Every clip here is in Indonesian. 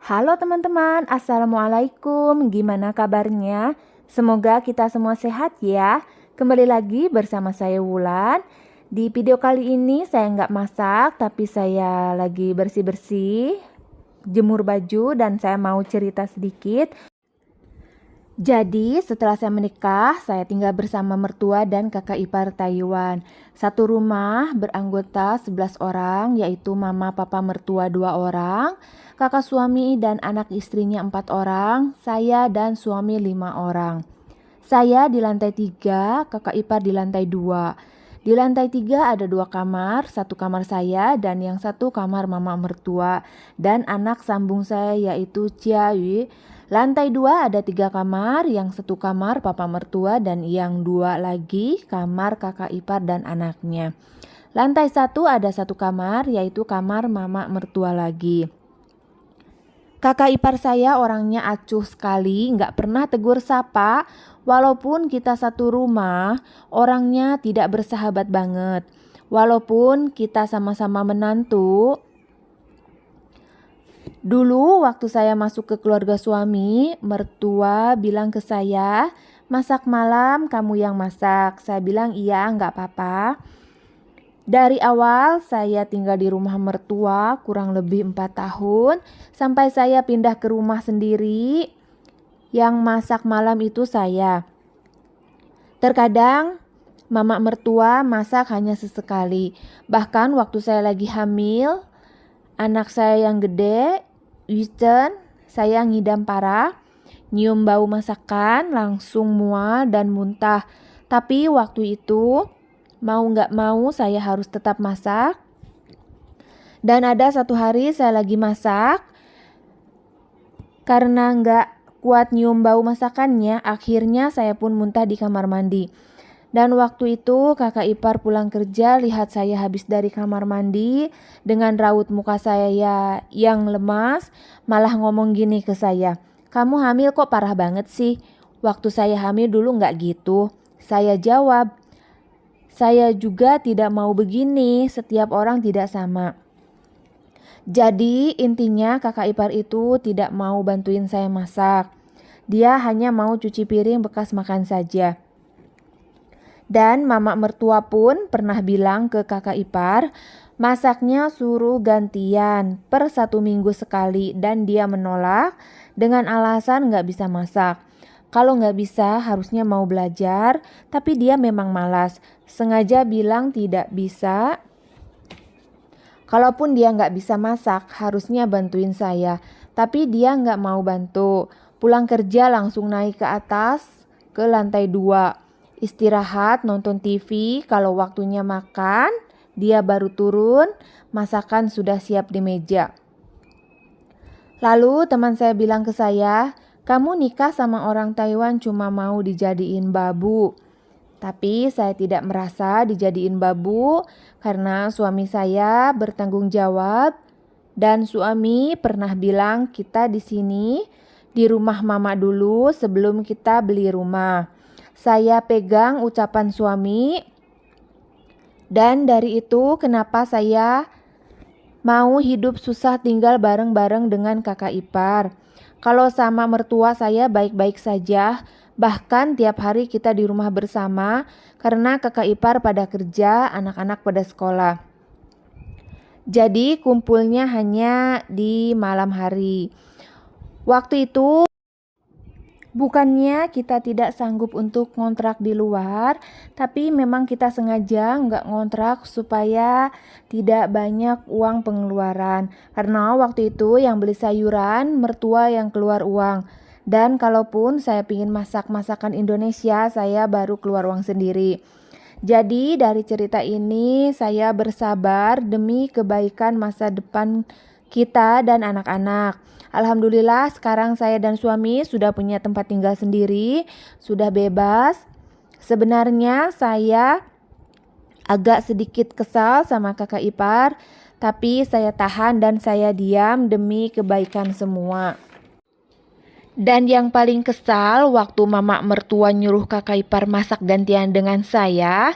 Halo teman-teman, Assalamualaikum. Gimana kabarnya? Semoga kita semua sehat ya. Kembali lagi bersama saya Wulan. Di video kali ini saya nggak masak, tapi saya lagi bersih-bersih, jemur baju, dan saya mau cerita sedikit. Jadi setelah saya menikah, saya tinggal bersama mertua dan kakak ipar Taiwan. Satu rumah beranggota 11 orang, yaitu mama papa mertua 2 orang, kakak suami dan anak istrinya 4 orang, saya dan suami 5 orang. Saya di lantai 3, kakak ipar di lantai 2. Di lantai 3 ada 2 kamar, satu kamar saya dan yang satu kamar mama mertua dan anak sambung saya yaitu Chia Yu. Lantai 2 ada 3 kamar, yang satu kamar papa mertua dan yang 2 lagi kamar kakak ipar dan anaknya. Lantai 1 ada 1 kamar, yaitu kamar mama mertua lagi. Kakak ipar saya orangnya acuh sekali, nggak pernah tegur sapa. Walaupun kita satu rumah, orangnya tidak bersahabat banget. Walaupun kita sama-sama menantu. Dulu waktu saya masuk ke keluarga suami, mertua bilang ke saya, masak malam kamu yang masak. Saya bilang iya nggak apa-apa. Dari awal saya tinggal di rumah mertua kurang lebih 4 tahun. Sampai saya pindah ke rumah sendiri, yang masak malam itu saya. Terkadang mama mertua masak hanya sesekali. Bahkan waktu saya lagi hamil, anak saya yang gede, Winston, saya ngidam parah, nyium bau masakan, langsung mual dan muntah. Tapi waktu itu, mau gak mau saya harus tetap masak. Dan ada satu hari saya lagi masak, karena gak kuat nyium bau masakannya, akhirnya saya pun muntah di kamar mandi. Dan waktu itu kakak ipar pulang kerja, lihat saya habis dari kamar mandi dengan raut muka saya yang lemas, malah ngomong gini ke saya, kamu hamil kok parah banget sih, waktu saya hamil dulu gak gitu. Saya jawab, saya juga tidak mau begini, setiap orang tidak sama. Jadi intinya kakak ipar itu tidak mau bantuin saya masak. Dia hanya mau cuci piring bekas makan saja. Dan mama mertua pun pernah bilang ke kakak ipar, masaknya suruh gantian per 1 minggu sekali, dan dia menolak dengan alasan gak bisa masak. Kalau gak bisa harusnya mau belajar, tapi dia memang malas, sengaja bilang tidak bisa. Kalaupun dia gak bisa masak harusnya bantuin saya, tapi dia gak mau bantu. Pulang kerja langsung naik ke atas ke lantai 2. Istirahat, nonton TV, kalau waktunya makan, dia baru turun, masakan sudah siap di meja. Lalu teman saya bilang ke saya, kamu nikah sama orang Taiwan cuma mau dijadiin babu. Tapi saya tidak merasa dijadiin babu karena suami saya bertanggung jawab. Dan suami pernah bilang kita di sini di rumah mama dulu sebelum kita beli rumah. Saya pegang ucapan suami, dan dari itu kenapa saya mau hidup susah tinggal bareng-bareng dengan kakak ipar. Kalau sama mertua saya baik-baik saja, bahkan tiap hari kita di rumah bersama karena kakak ipar pada kerja, anak-anak pada sekolah. Jadi kumpulnya hanya di malam hari. Waktu itu bukannya kita tidak sanggup untuk ngontrak di luar, tapi memang kita sengaja nggak ngontrak supaya tidak banyak uang pengeluaran. Karena waktu itu yang beli sayuran, mertua yang keluar uang. Dan kalaupun saya pingin masak masakan Indonesia, saya baru keluar uang sendiri. Jadi dari cerita ini saya bersabar demi kebaikan masa depan kita dan anak-anak. Alhamdulillah sekarang saya dan suami sudah punya tempat tinggal sendiri, sudah bebas. Sebenarnya saya agak sedikit kesal sama kakak ipar, tapi saya tahan dan saya diam demi kebaikan semua. Dan yang paling kesal waktu mama mertua nyuruh kakak ipar masak gantian dengan saya,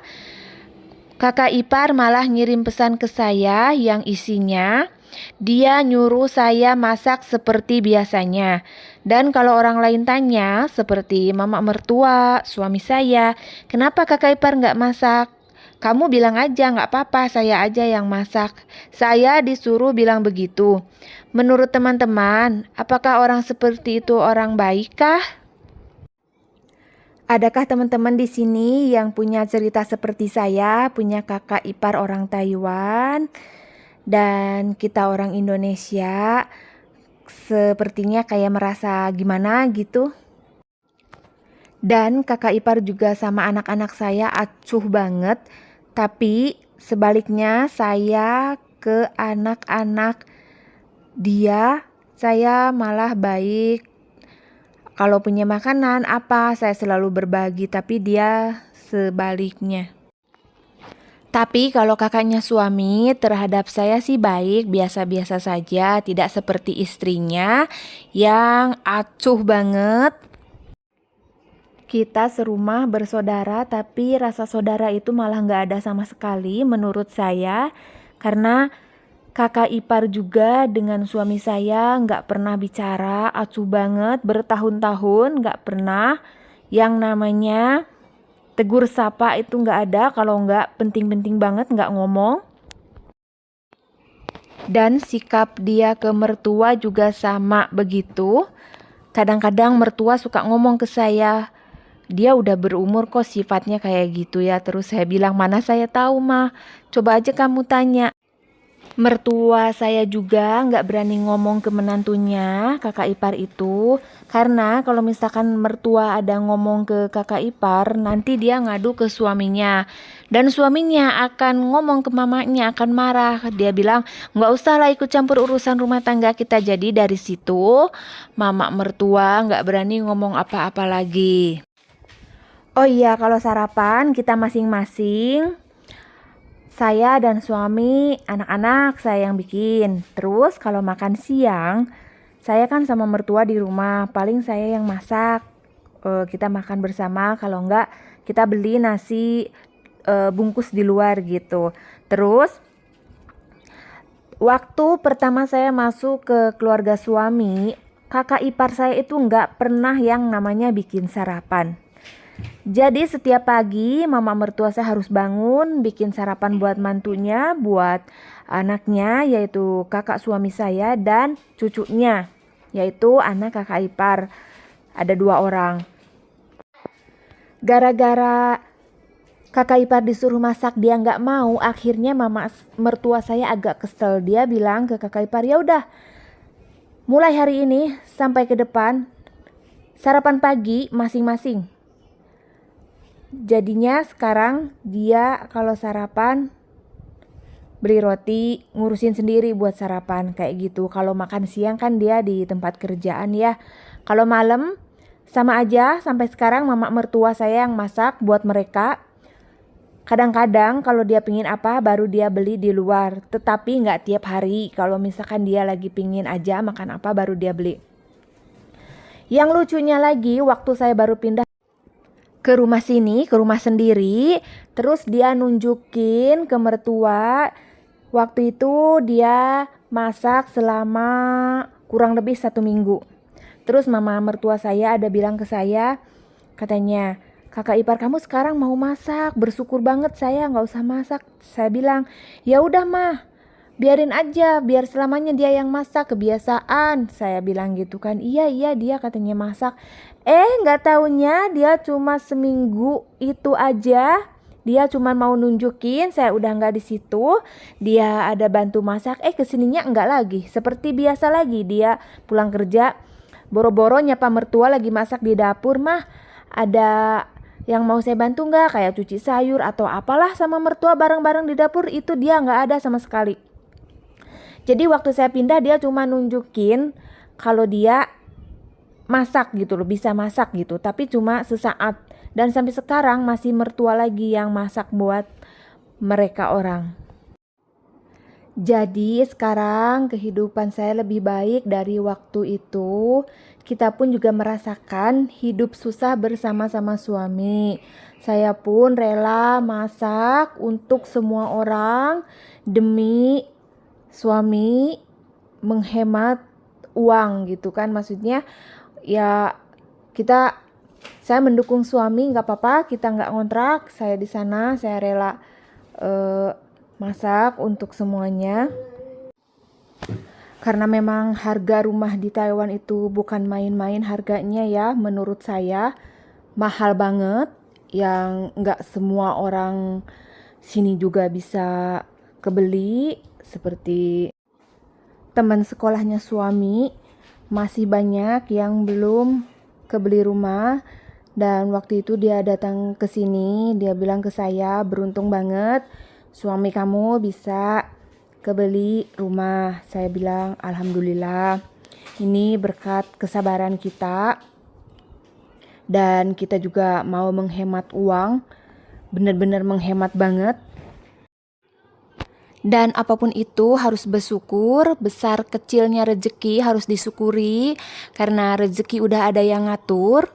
kakak ipar malah ngirim pesan ke saya yang isinya, Dia nyuruh saya masak seperti biasanya. Dan kalau orang lain tanya, seperti mama mertua, suami saya, kenapa kakak ipar nggak masak? Kamu bilang aja nggak apa-apa, saya aja yang masak. Saya disuruh bilang begitu. Menurut teman-teman, apakah orang seperti itu orang baik kah? Adakah teman-teman di sini yang punya cerita seperti saya, punya kakak ipar orang Taiwan dan kita orang Indonesia? Sepertinya kayak merasa gimana gitu. Dan kakak ipar juga sama anak-anak saya acuh banget. Tapi sebaliknya saya ke anak-anak dia, saya malah baik. Kalau punya makanan apa, saya selalu berbagi, tapi dia sebaliknya. Tapi kalau kakaknya suami terhadap saya sih baik, biasa-biasa saja, tidak seperti istrinya yang acuh banget. Kita serumah bersaudara, tapi rasa saudara itu malah nggak ada sama sekali menurut saya. Karena kakak ipar juga dengan suami saya nggak pernah bicara, acuh banget, bertahun-tahun nggak pernah. Yang namanya tegur sapa itu nggak ada, kalau nggak penting-penting banget nggak ngomong. Dan sikap dia ke mertua juga sama begitu. Kadang-kadang mertua suka ngomong ke saya, dia udah berumur kok sifatnya kayak gitu ya. Terus saya bilang, mana saya tahu mah, coba aja kamu tanya. Mertua saya juga nggak berani ngomong ke menantunya, kakak ipar itu. Karena kalau misalkan mertua ada ngomong ke kakak ipar, nanti dia ngadu ke suaminya. Dan suaminya akan ngomong ke mamanya, akan marah. Dia bilang, nggak usah lah ikut campur urusan rumah tangga kita. Jadi dari situ, mama mertua nggak berani ngomong apa-apa lagi. Oh iya, kalau sarapan kita masing-masing. Saya dan suami, anak-anak saya yang bikin. Terus kalau makan siang, saya kan sama mertua di rumah. Paling saya yang masak. Kita makan bersama. Kalau enggak, kita beli nasi bungkus di luar gitu. Terus waktu pertama saya masuk ke keluarga suami, kakak ipar saya itu enggak pernah yang namanya bikin sarapan. Jadi setiap pagi mama mertua saya harus bangun bikin sarapan buat mantunya, buat anaknya yaitu kakak suami saya dan cucunya yaitu anak kakak ipar. Ada 2 orang. Gara-gara kakak ipar disuruh masak dia nggak mau, akhirnya mama mertua saya agak kesel. Dia bilang ke kakak ipar, ya udah mulai hari ini sampai ke depan sarapan pagi masing-masing. Jadinya sekarang dia kalau sarapan beli roti, ngurusin sendiri buat sarapan kayak gitu. Kalau makan siang kan dia di tempat kerjaan ya. Kalau malam sama aja, sampai sekarang mama mertua saya yang masak buat mereka. Kadang-kadang kalau dia pingin apa baru dia beli di luar. Tetapi nggak tiap hari. Kalau misalkan dia lagi pingin aja makan apa baru dia beli. Yang lucunya lagi waktu saya baru pindah ke rumah sini, ke rumah sendiri, terus dia nunjukin ke mertua, waktu itu dia masak selama kurang lebih 1 minggu. Terus mama mertua saya ada bilang ke saya, katanya, kakak ipar kamu sekarang mau masak, bersyukur banget saya nggak usah masak. Saya bilang, ya udah mah, biarin aja, biar selamanya dia yang masak, kebiasaan. Saya bilang gitu kan, iya dia katanya masak. Nggak taunya dia cuma seminggu itu aja. Dia cuma mau nunjukin saya udah nggak di situ. Dia ada bantu masak. Kesininya enggak lagi. Seperti biasa lagi dia pulang kerja. Boro-boro nyapa mertua lagi masak di dapur mah. Ada yang mau saya bantu nggak? Kayak cuci sayur atau apalah sama mertua bareng-bareng di dapur. Itu dia nggak ada sama sekali. Jadi waktu saya pindah dia cuma nunjukin kalau dia masak gitu loh, bisa masak gitu, tapi cuma sesaat. Dan sampai sekarang masih mertua lagi yang masak buat mereka orang. Jadi sekarang kehidupan saya lebih baik dari waktu itu. Kita pun juga merasakan hidup susah bersama-sama suami. Saya pun rela masak untuk semua orang demi suami menghemat uang gitu kan, maksudnya ya saya mendukung suami, nggak apa-apa kita nggak ngontrak, saya di sana saya rela masak untuk semuanya. Karena memang harga rumah di Taiwan itu bukan main-main harganya ya, menurut saya mahal banget, yang nggak semua orang sini juga bisa kebeli. Seperti teman sekolahnya suami, masih banyak yang belum kebeli rumah. Dan waktu itu dia datang ke sini, dia bilang ke saya, beruntung banget suami kamu bisa kebeli rumah. Saya bilang alhamdulillah, ini berkat kesabaran kita. Dan kita juga mau menghemat uang, benar-benar menghemat banget. Dan apapun itu harus bersyukur, besar kecilnya rezeki harus disyukuri, karena rezeki udah ada yang ngatur.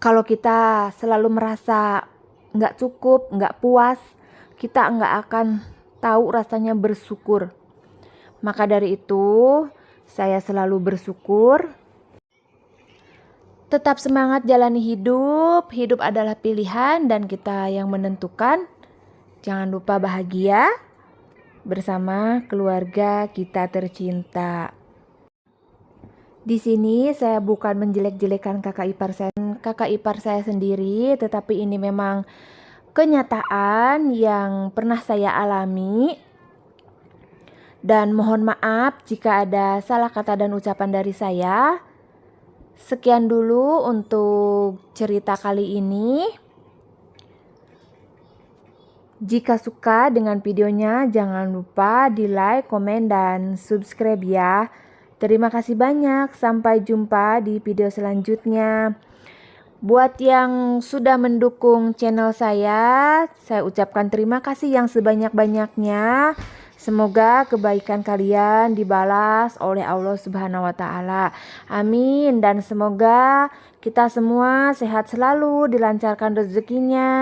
Kalau kita selalu merasa nggak cukup, nggak puas, kita nggak akan tahu rasanya bersyukur. Maka dari itu, saya selalu bersyukur. Tetap semangat jalani hidup, hidup adalah pilihan dan kita yang menentukan. Jangan lupa bahagia bersama keluarga kita tercinta. Di sini saya bukan menjelek-jelekan kakak ipar saya sendiri, tetapi ini memang kenyataan yang pernah saya alami. Dan mohon maaf jika ada salah kata dan ucapan dari saya. Sekian dulu untuk cerita kali ini. Jika suka dengan videonya, jangan lupa di like, komen, dan subscribe ya. Terima kasih banyak, sampai jumpa di video selanjutnya. Buat yang sudah mendukung channel saya ucapkan terima kasih yang sebanyak-banyaknya. Semoga kebaikan kalian dibalas oleh Allah Subhanahu wa Ta'ala. Amin. Dan semoga kita semua sehat selalu, dilancarkan rezekinya.